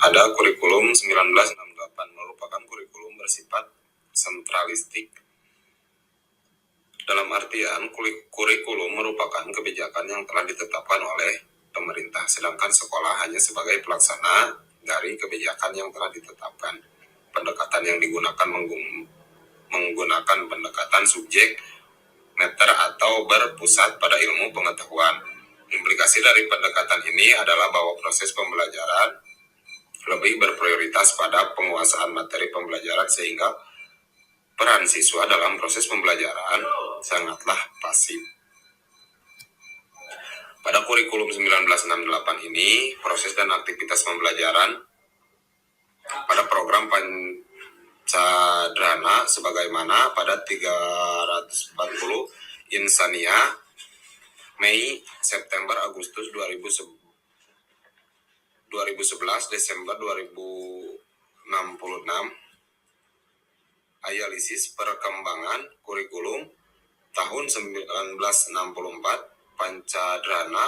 Ada kurikulum 1968 merupakan kurikulum bersifat sentralistik. Dalam artian, kurikulum merupakan kebijakan yang telah ditetapkan oleh pemerintah, sedangkan sekolah hanya sebagai pelaksana dari kebijakan yang telah ditetapkan. Pendekatan yang digunakan menggunakan pendekatan subjek, meter atau berpusat pada ilmu pengetahuan. Implikasi dari pendekatan ini adalah bahwa proses pembelajaran lebih berprioritas pada penguasaan materi pembelajaran sehingga peran siswa dalam proses pembelajaran sangatlah pasif. Pada kurikulum 1968 ini, proses dan aktivitas pembelajaran pada program Pancadrana sebagaimana pada 340 Insania Mei, September, Agustus 2011, Desember 2066, Analisis perkembangan kurikulum tahun 1964, Pancadrana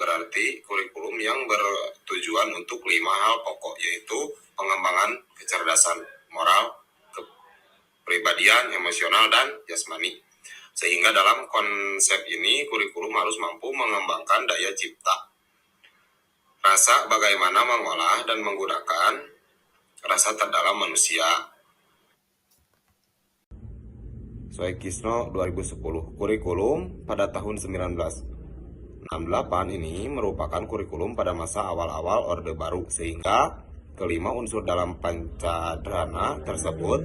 berarti kurikulum yang bertujuan untuk 5 hal pokok, yaitu pengembangan kecerdasan moral, kepribadian, emosional, dan jasmani. Sehingga dalam konsep ini, kurikulum harus mampu mengembangkan daya cipta, rasa bagaimana mengolah dan menggunakan rasa terdalam manusia. Soekisno 2010. Kurikulum pada tahun 1968 ini merupakan kurikulum pada masa awal-awal Orde Baru, sehingga kelima unsur dalam Pancadrana tersebut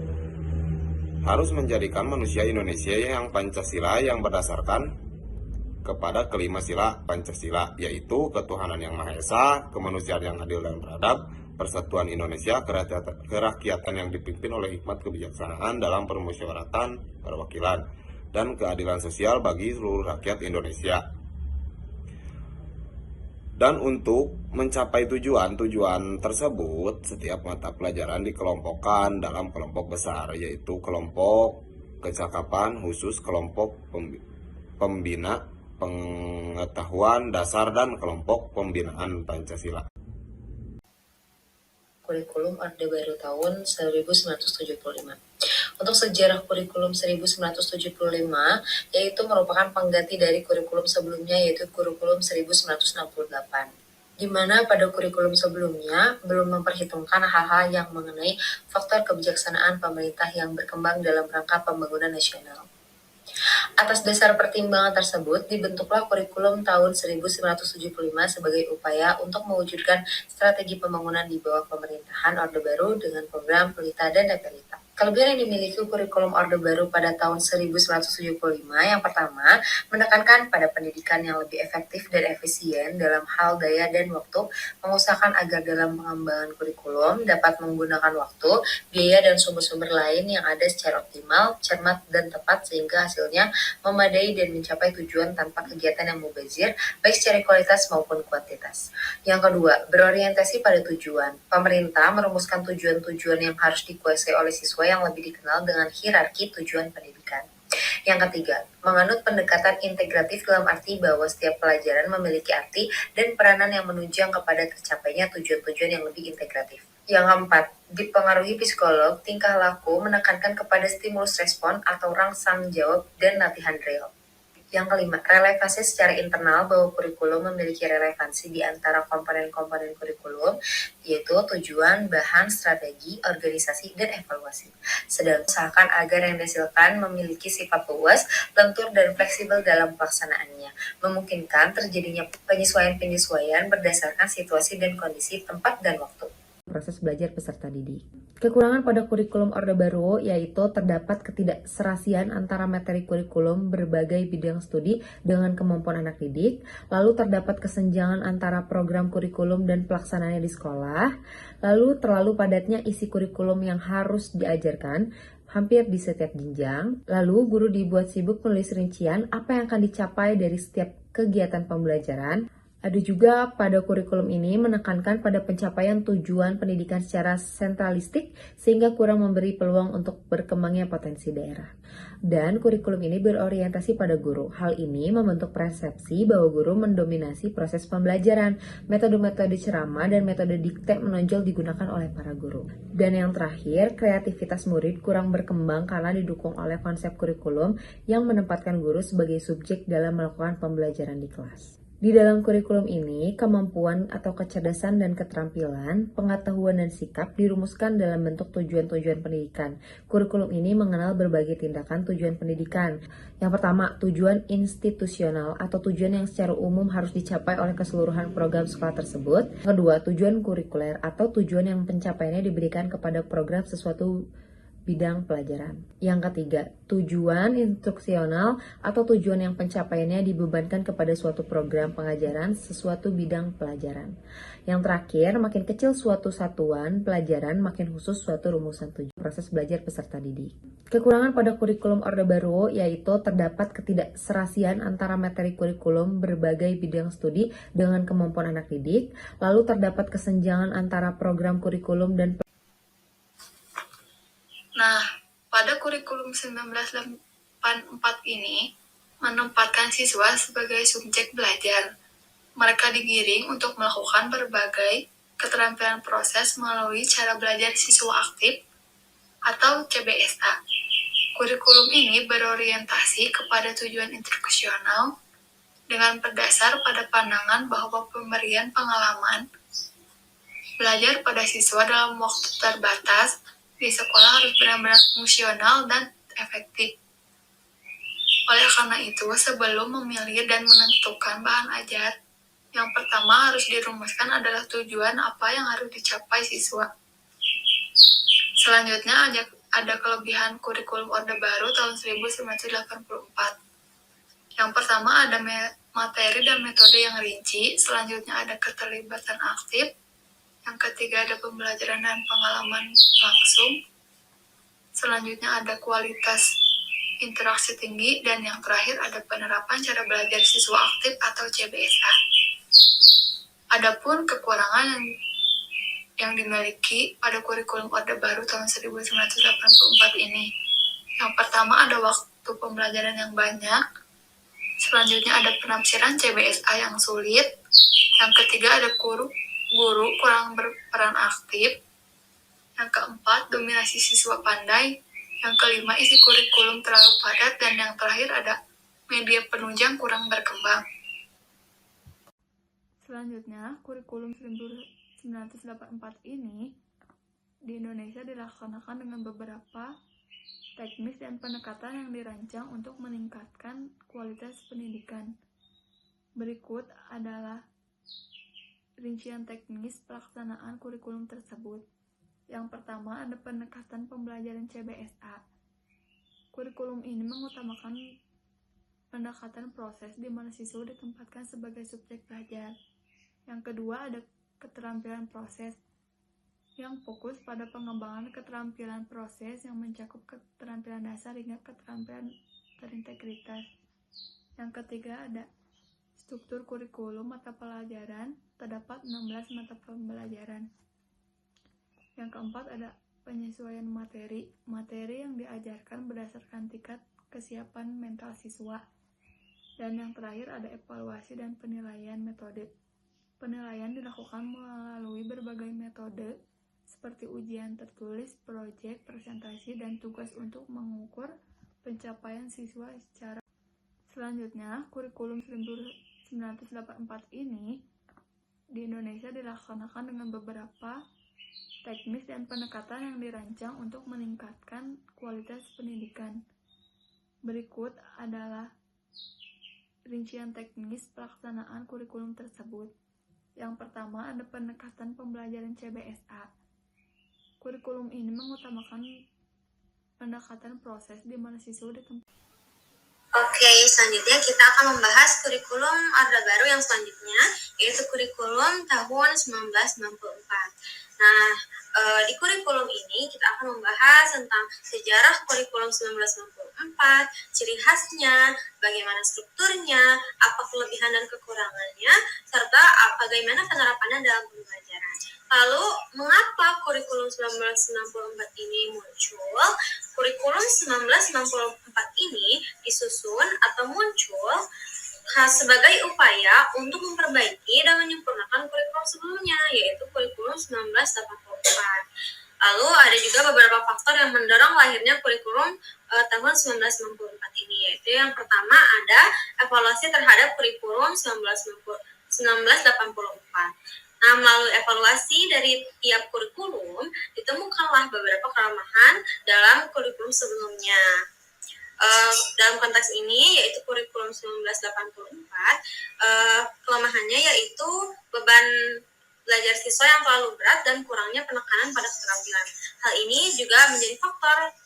harus menjadikan manusia Indonesia yang Pancasila yang berdasarkan kepada kelima sila Pancasila, yaitu ketuhanan yang Maha Esa, kemanusiaan yang adil dan beradab, persatuan Indonesia, kerakyatan yang dipimpin oleh hikmat kebijaksanaan dalam permusyawaratan perwakilan, dan keadilan sosial bagi seluruh rakyat Indonesia. Dan untuk mencapai tujuan tersebut, setiap mata pelajaran dikelompokkan dalam kelompok besar, yaitu kelompok kecakapan khusus, kelompok pembina pengetahuan dasar, dan kelompok pembinaan Pancasila. Kurikulum Orde Baru tahun 1975. Untuk sejarah kurikulum 1975, yaitu merupakan pengganti dari kurikulum sebelumnya, yaitu kurikulum 1968. Di mana pada kurikulum sebelumnya belum memperhitungkan hal-hal yang mengenai faktor kebijaksanaan pemerintah yang berkembang dalam rangka pembangunan nasional. Atas dasar pertimbangan tersebut, dibentuklah kurikulum tahun 1975 sebagai upaya untuk mewujudkan strategi pembangunan di bawah pemerintahan Orde Baru dengan program Pelita dan Dapelita. Kelebihan yang dimiliki kurikulum Orde Baru pada tahun 1975 yang pertama, menekankan pada pendidikan yang lebih efektif dan efisien dalam hal daya dan waktu, mengusahakan agar dalam pengembangan kurikulum dapat menggunakan waktu, biaya, dan sumber-sumber lain yang ada secara optimal, cermat, dan tepat sehingga hasilnya memadai dan mencapai tujuan tanpa kegiatan yang mubazir, baik secara kualitas maupun kuantitas. Yang kedua, berorientasi pada tujuan. Pemerintah merumuskan tujuan-tujuan yang harus dikuasai oleh siswa yang lebih dikenal dengan hierarki tujuan pendidikan. Yang ketiga, menganut pendekatan integratif dalam arti bahwa setiap pelajaran memiliki arti dan peranan yang menunjang kepada tercapainya tujuan-tujuan yang lebih integratif. Yang keempat, dipengaruhi psikolog, tingkah laku menekankan kepada stimulus respon atau rangsang jawab dan latihan drill. Yang kelima, relevansi secara internal bahwa kurikulum memiliki relevansi di antara komponen-komponen kurikulum, yaitu tujuan, bahan, strategi, organisasi, dan evaluasi. Sedang usahakan agar yang dihasilkan memiliki sifat luas, lentur, dan fleksibel dalam pelaksanaannya, memungkinkan terjadinya penyesuaian-penyesuaian berdasarkan situasi dan kondisi tempat dan waktu. Proses belajar peserta didik. Kekurangan pada kurikulum Orde Baru yaitu terdapat ketidakserasian antara materi kurikulum berbagai bidang studi dengan kemampuan anak didik, lalu terdapat kesenjangan antara program kurikulum dan pelaksanaannya di sekolah, lalu terlalu padatnya isi kurikulum yang harus diajarkan hampir di setiap jenjang, lalu guru dibuat sibuk menulis rincian apa yang akan dicapai dari setiap kegiatan pembelajaran, Ada juga pada kurikulum ini menekankan pada pencapaian tujuan pendidikan secara sentralistik sehingga kurang memberi peluang untuk berkembangnya potensi daerah. Dan kurikulum ini berorientasi pada guru. Hal ini membentuk persepsi bahwa guru mendominasi proses pembelajaran. Metode-metode ceramah dan metode dikte menonjol digunakan oleh para guru. Dan yang terakhir, kreativitas murid kurang berkembang karena didukung oleh konsep kurikulum yang menempatkan guru sebagai subjek dalam melakukan pembelajaran di kelas. Di dalam kurikulum ini, kemampuan atau kecerdasan dan keterampilan, pengetahuan dan sikap dirumuskan dalam bentuk tujuan-tujuan pendidikan. Kurikulum ini mengenal berbagai tindakan tujuan pendidikan. Yang pertama, tujuan institusional atau tujuan yang secara umum harus dicapai oleh keseluruhan program sekolah tersebut. Yang kedua, tujuan kurikuler atau tujuan yang pencapaiannya diberikan kepada program sesuatu bidang pelajaran. Yang ketiga, tujuan instruksional atau tujuan yang pencapaiannya dibebankan kepada suatu program pengajaran sesuatu bidang pelajaran. Yang terakhir, makin kecil suatu satuan pelajaran, makin khusus suatu rumusan tujuan proses belajar peserta didik. Kekurangan pada kurikulum Orde Baru yaitu terdapat ketidakserasian antara materi kurikulum berbagai bidang studi dengan kemampuan anak didik, lalu terdapat kesenjangan antara program kurikulum dan Nah, pada kurikulum 1984 ini menempatkan siswa sebagai subjek belajar. Mereka digiring untuk melakukan berbagai keterampilan proses melalui cara belajar siswa aktif atau CBSA. Kurikulum ini berorientasi kepada tujuan instruksional dengan berdasar pada pandangan bahwa pemberian pengalaman belajar pada siswa dalam waktu terbatas di sekolah harus benar-benar fungsional dan efektif. Oleh karena itu, sebelum memilih dan menentukan bahan ajar, yang pertama harus dirumuskan adalah tujuan apa yang harus dicapai siswa. Selanjutnya ada kelebihan kurikulum Orde Baru tahun 1984. Yang pertama ada materi dan metode yang rinci, selanjutnya ada keterlibatan aktif, yang ketiga ada pembelajaran dan pengalaman langsung, selanjutnya ada kualitas interaksi tinggi, dan yang terakhir ada penerapan cara belajar siswa aktif atau CBSA. Adapun kekurangan yang dimiliki pada kurikulum Orde Baru tahun 1984 ini. Yang pertama ada waktu pembelajaran yang banyak, selanjutnya ada penafsiran CBSA yang sulit, yang ketiga ada guru kurang berperan aktif, yang keempat dominasi siswa pandai, yang kelima isi kurikulum terlalu padat, dan yang terakhir ada media penunjang kurang berkembang. Selanjutnya, kurikulum 1984 ini di Indonesia dilaksanakan dengan beberapa teknis dan pendekatan yang dirancang untuk meningkatkan kualitas pendidikan. Berikut adalah rincian teknis pelaksanaan kurikulum tersebut. Yang pertama ada pendekatan pembelajaran CBSA. Kurikulum ini mengutamakan pendekatan proses di mana siswa ditempatkan sebagai subjek belajar. Yang kedua ada keterampilan proses yang fokus pada pengembangan keterampilan proses yang mencakup keterampilan dasar hingga keterampilan berintegritas. Yang ketiga ada struktur kurikulum mata pelajaran, terdapat 16 mata pembelajaran. Yang keempat ada penyesuaian materi yang diajarkan berdasarkan tingkat kesiapan mental siswa. Dan yang terakhir ada evaluasi dan penilaian metode. Penilaian dilakukan melalui berbagai metode seperti ujian tertulis, proyek, presentasi, dan tugas untuk mengukur pencapaian siswa secara. Selanjutnya, kurikulum 1984 ini di Indonesia dilaksanakan dengan beberapa teknis dan pendekatan yang dirancang untuk meningkatkan kualitas pendidikan. Berikut adalah rincian teknis pelaksanaan kurikulum tersebut. Yang pertama ada pendekatan pembelajaran CBSA. Kurikulum ini mengutamakan pendekatan proses di mana siswa ditempatkan. Oke, selanjutnya kita akan membahas kurikulum Orde Baru yang selanjutnya, yaitu kurikulum tahun 1994. Nah, di kurikulum ini kita akan membahas tentang sejarah kurikulum 1994, ciri khasnya, bagaimana strukturnya, apa kelebihan dan kekurangannya, serta bagaimana penerapannya dalam pembelajaran. Lalu, mengapa kurikulum 1994 ini muncul? Kurikulum 1994 ini disusun atau muncul sebagai upaya untuk memperbaiki dan menyempurnakan kurikulum sebelumnya, yaitu kurikulum 1984. Lalu ada juga beberapa faktor yang mendorong lahirnya kurikulum tahun 1994 ini, yaitu yang pertama ada evaluasi terhadap kurikulum 1984. Nah, melalui evaluasi dari tiap kurikulum, ditemukanlah beberapa kelemahan dalam kurikulum sebelumnya. Dalam konteks ini yaitu kurikulum 1984, kelemahannya yaitu beban belajar siswa yang terlalu berat dan kurangnya penekanan pada keterampilan. Hal ini juga menjadi faktor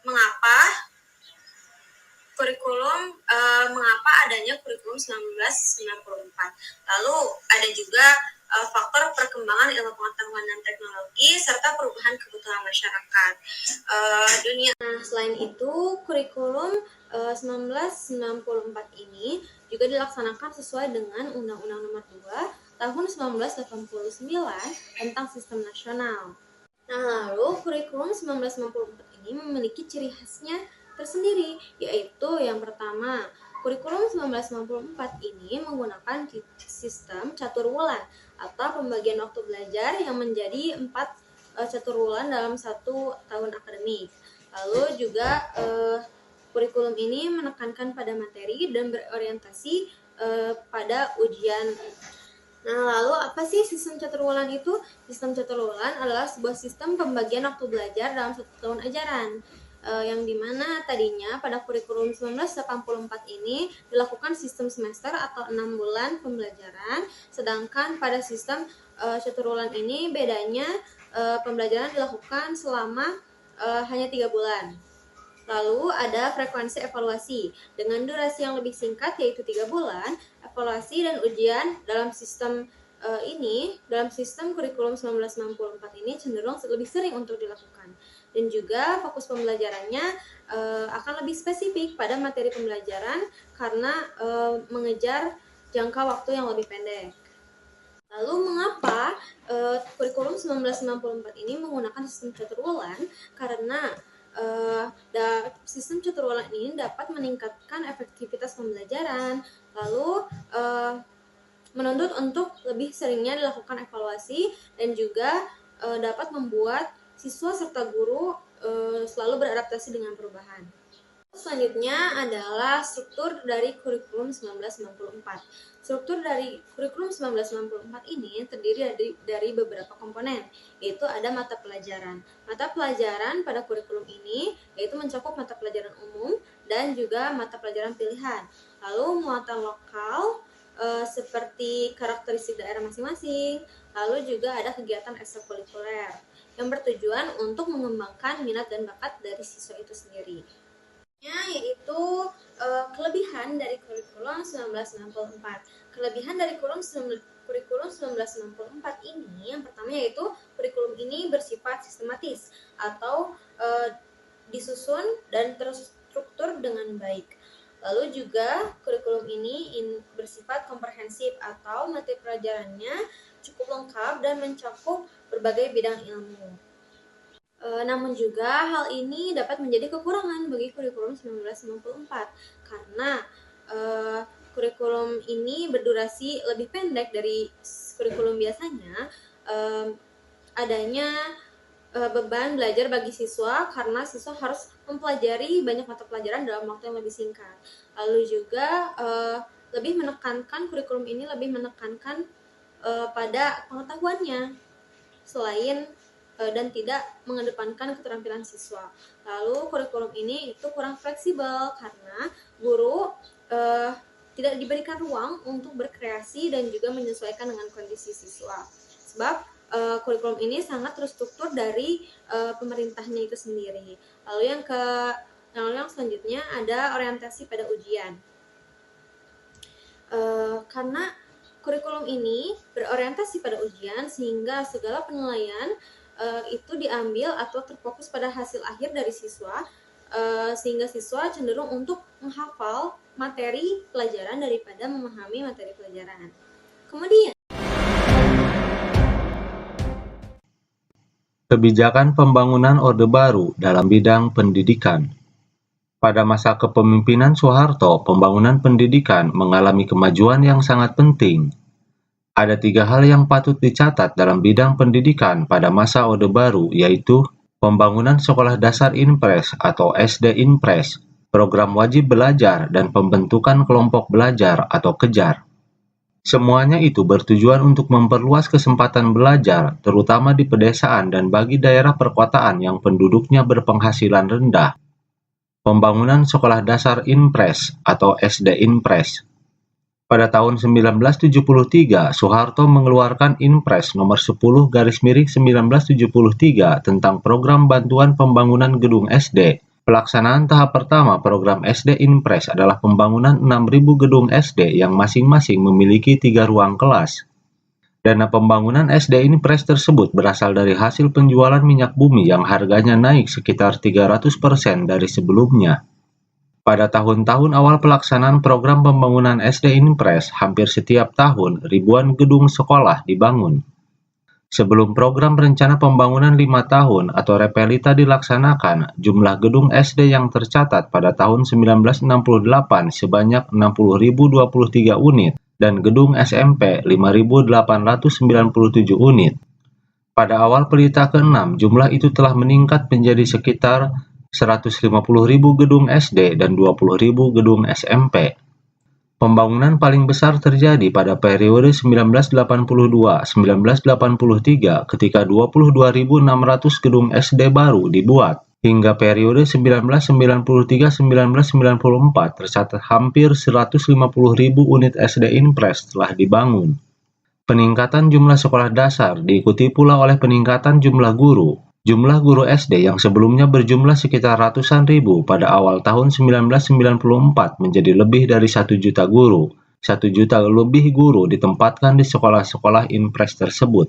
mengapa adanya kurikulum 1994. Lalu ada juga faktor perkembangan ilmu pengetahuan dan teknologi serta perubahan kebutuhan masyarakat. Selain itu, kurikulum 1994 ini juga dilaksanakan sesuai dengan Undang-Undang Nomor 2 Tahun 1989 tentang Sistem Nasional. Nah, lalu kurikulum 1994 ini memiliki ciri khasnya tersendiri, yaitu yang pertama, kurikulum 1994 ini menggunakan sistem caturwulan atau pembagian waktu belajar yang menjadi 4 caturwulan dalam 1 tahun akademik. Lalu juga kurikulum ini menekankan pada materi dan berorientasi pada ujian. Nah, lalu apa sih sistem caturwulan itu? Sistem caturwulan adalah sebuah sistem pembagian waktu belajar dalam 1 tahun ajaran. Yang dimana tadinya pada kurikulum 1984 ini dilakukan sistem semester atau 6 bulan pembelajaran, sedangkan pada sistem caturwulan ini bedanya pembelajaran dilakukan selama hanya 3 bulan. Lalu ada frekuensi evaluasi dengan durasi yang lebih singkat yaitu 3 bulan. Evaluasi dan ujian dalam sistem dalam sistem kurikulum 1994 ini cenderung lebih sering untuk dilakukan. Dan juga fokus pembelajarannya akan lebih spesifik pada materi pembelajaran karena mengejar jangka waktu yang lebih pendek. Lalu mengapa kurikulum 1994 ini menggunakan sistem caturwulan? Karena sistem caturwulan ini dapat meningkatkan efektivitas pembelajaran, lalu menuntut untuk lebih seringnya dilakukan evaluasi dan juga dapat membuat siswa serta guru selalu beradaptasi dengan perubahan. Selanjutnya adalah struktur dari kurikulum 1994. Struktur dari kurikulum 1994 ini terdiri dari beberapa komponen, yaitu ada mata pelajaran. Mata pelajaran pada kurikulum ini yaitu mencakup mata pelajaran umum dan juga mata pelajaran pilihan. Lalu muatan lokal seperti karakteristik daerah masing-masing. Lalu juga ada kegiatan ekstrakurikuler yang bertujuan untuk mengembangkan minat dan bakat dari siswa itu sendiri. Yaitu kelebihan dari kurikulum 1994. Kelebihan dari kurikulum 1964 ini yang pertama yaitu kurikulum ini bersifat sistematis atau disusun dan terstruktur dengan baik. Lalu juga kurikulum ini bersifat komprehensif atau materi pelajarannya cukup lengkap dan mencakup berbagai bidang ilmu. Namun juga hal ini dapat menjadi kekurangan bagi kurikulum 1994 karena kurikulum ini berdurasi lebih pendek dari kurikulum biasanya. Adanya beban belajar bagi siswa karena siswa harus mempelajari banyak mata pelajaran dalam waktu yang lebih singkat. Lalu juga kurikulum ini lebih menekankan pada pengetahuannya selain dan tidak mengedepankan keterampilan siswa. Lalu kurikulum ini itu kurang fleksibel karena guru tidak diberikan ruang untuk berkreasi dan juga menyesuaikan dengan kondisi siswa. Sebab kurikulum ini sangat terstruktur dari pemerintahnya itu sendiri. Lalu yang selanjutnya ada orientasi pada ujian. Karena kurikulum ini berorientasi pada ujian sehingga segala penilaian itu diambil atau terfokus pada hasil akhir dari siswa, sehingga siswa cenderung untuk menghafal materi pelajaran daripada memahami materi pelajaran. Kemudian, kebijakan pembangunan Orde Baru dalam bidang pendidikan. Pada masa kepemimpinan Soeharto, pembangunan pendidikan mengalami kemajuan yang sangat penting. Ada 3 hal yang patut dicatat dalam bidang pendidikan pada masa Orde Baru, yaitu pembangunan sekolah dasar Inpres atau SD Inpres, program wajib belajar, dan pembentukan kelompok belajar atau kejar. Semuanya itu bertujuan untuk memperluas kesempatan belajar, terutama di pedesaan dan bagi daerah perkotaan yang penduduknya berpenghasilan rendah. Pembangunan sekolah dasar Inpres atau SD Inpres. Pada tahun 1973, Soeharto mengeluarkan Inpres nomor 10/1973 tentang program bantuan pembangunan gedung SD. Pelaksanaan tahap pertama program SD Inpres adalah pembangunan 6.000 gedung SD yang masing-masing memiliki 3 ruang kelas. Dana pembangunan SD Inpres tersebut berasal dari hasil penjualan minyak bumi yang harganya naik sekitar 300% dari sebelumnya. Pada tahun-tahun awal pelaksanaan program pembangunan SD Inpres, hampir setiap tahun ribuan gedung sekolah dibangun. Sebelum program rencana pembangunan 5 tahun atau Repelita dilaksanakan, jumlah gedung SD yang tercatat pada tahun 1968 sebanyak 60.023 unit dan gedung SMP 5.897 unit. Pada awal Pelita ke-6, jumlah itu telah meningkat menjadi sekitar 150.000 gedung SD dan 20.000 gedung SMP. Pembangunan paling besar terjadi pada periode 1982-1983 ketika 22.600 gedung SD baru dibuat. Hingga periode 1993-1994 tercatat hampir 150.000 unit SD Inpres telah dibangun. Peningkatan jumlah sekolah dasar diikuti pula oleh peningkatan jumlah guru. Jumlah guru SD yang sebelumnya berjumlah sekitar ratusan ribu pada awal tahun 1994 menjadi lebih dari 1 juta guru. 1 juta lebih guru ditempatkan di sekolah-sekolah Inpres tersebut.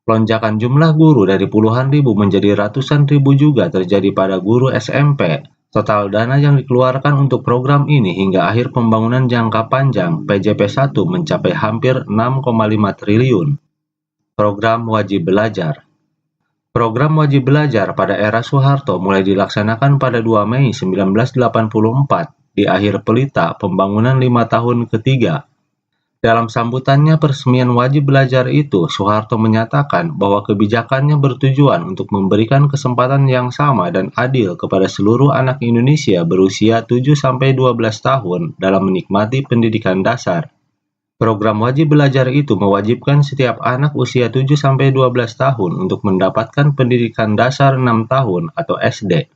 Lonjakan jumlah guru dari puluhan ribu menjadi ratusan ribu juga terjadi pada guru SMP. Total dana yang dikeluarkan untuk program ini hingga akhir pembangunan jangka panjang PJP 1 mencapai hampir 6,5 triliun. Program wajib belajar. Program wajib belajar pada era Soeharto mulai dilaksanakan pada 2 Mei 1984 di akhir Pelita pembangunan 5 tahun ketiga. Dalam sambutannya peresmian wajib belajar itu, Soeharto menyatakan bahwa kebijakannya bertujuan untuk memberikan kesempatan yang sama dan adil kepada seluruh anak Indonesia berusia 7-12 tahun dalam menikmati pendidikan dasar. Program wajib belajar itu mewajibkan setiap anak usia 7-12 tahun untuk mendapatkan pendidikan dasar 6 tahun atau SD.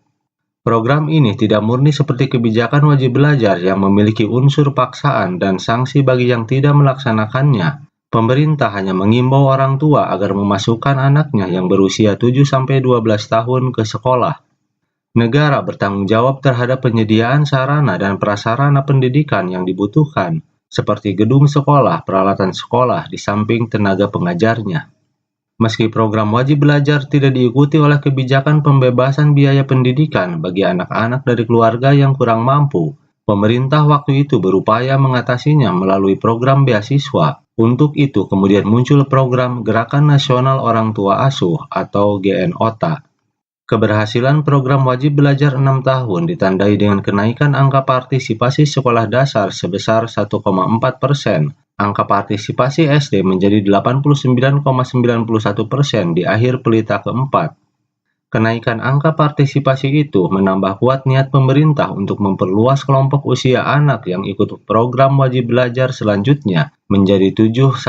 Program ini tidak murni seperti kebijakan wajib belajar yang memiliki unsur paksaan dan sanksi bagi yang tidak melaksanakannya. Pemerintah hanya mengimbau orang tua agar memasukkan anaknya yang berusia 7-12 tahun ke sekolah. Negara bertanggung jawab terhadap penyediaan sarana dan prasarana pendidikan yang dibutuhkan, seperti gedung sekolah, peralatan sekolah, di samping tenaga pengajarnya. Meski program wajib belajar tidak diikuti oleh kebijakan pembebasan biaya pendidikan bagi anak-anak dari keluarga yang kurang mampu, pemerintah waktu itu berupaya mengatasinya melalui program beasiswa. Untuk itu kemudian muncul program Gerakan Nasional Orang Tua Asuh atau GNOTA. Keberhasilan program wajib belajar 6 tahun ditandai dengan kenaikan angka partisipasi sekolah dasar sebesar 1,4%. Angka partisipasi SD menjadi 89,91% di akhir Pelita keempat. Kenaikan angka partisipasi itu menambah kuat niat pemerintah untuk memperluas kelompok usia anak yang ikut program wajib belajar selanjutnya menjadi 7-15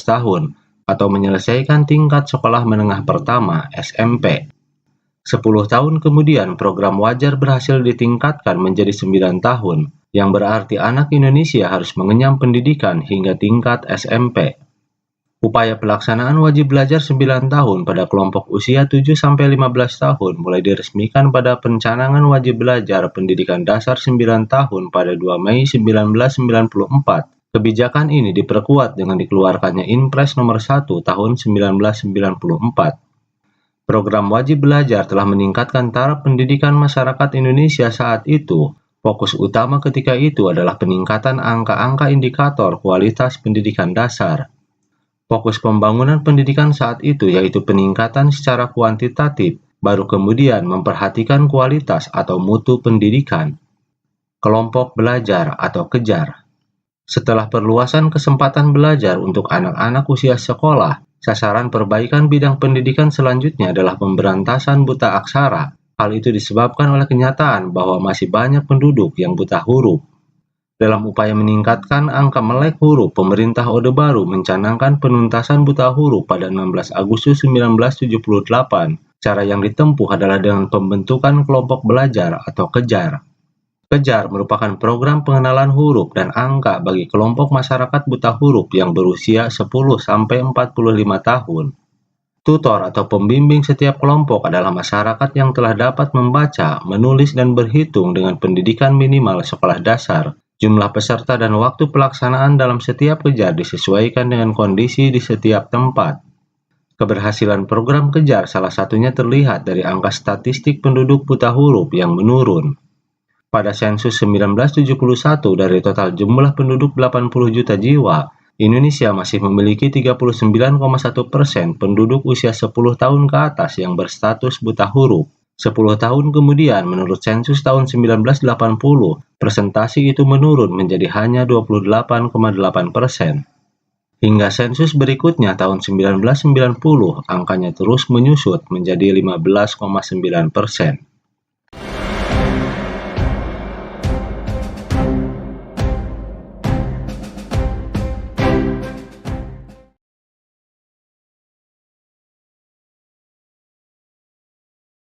tahun atau menyelesaikan tingkat sekolah menengah pertama SMP. 10 tahun kemudian program wajar berhasil ditingkatkan menjadi 9 tahun, yang berarti anak Indonesia harus mengenyam pendidikan hingga tingkat SMP. Upaya pelaksanaan wajib belajar 9 tahun pada kelompok usia 7-15 tahun mulai diresmikan pada pencanangan wajib belajar pendidikan dasar 9 tahun pada 2 Mei 1994 Kebijakan ini diperkuat dengan dikeluarkannya Inpres nomor 1 tahun 1994. Program wajib belajar telah meningkatkan taraf pendidikan masyarakat Indonesia saat itu. Fokus utama ketika itu adalah peningkatan angka-angka indikator kualitas pendidikan dasar. Fokus pembangunan pendidikan saat itu yaitu peningkatan secara kuantitatif, baru kemudian memperhatikan kualitas atau mutu pendidikan. Kelompok belajar atau kejar. Setelah perluasan kesempatan belajar untuk anak-anak usia sekolah, sasaran perbaikan bidang pendidikan selanjutnya adalah pemberantasan buta aksara. Hal itu disebabkan oleh kenyataan bahwa masih banyak penduduk yang buta huruf. Dalam upaya meningkatkan angka melek huruf, pemerintah Orde Baru mencanangkan penuntasan buta huruf pada 16 Agustus 1978. Cara yang ditempuh adalah dengan pembentukan kelompok belajar atau kejar. Kejar merupakan program pengenalan huruf dan angka bagi kelompok masyarakat buta huruf yang berusia 10-45 tahun. Tutor atau pembimbing setiap kelompok adalah masyarakat yang telah dapat membaca, menulis, dan berhitung dengan pendidikan minimal sekolah dasar. Jumlah peserta dan waktu pelaksanaan dalam setiap kejar disesuaikan dengan kondisi di setiap tempat. Keberhasilan program kejar salah satunya terlihat dari angka statistik penduduk buta huruf yang menurun. Pada sensus 1971 dari total jumlah penduduk 80 juta jiwa, Indonesia masih memiliki 39,1% penduduk usia 10 tahun ke atas yang berstatus buta huruf. 10 tahun kemudian, menurut sensus tahun 1980, persentase itu menurun menjadi hanya 28,8%. Hingga sensus berikutnya tahun 1990, angkanya terus menyusut menjadi 15,9%.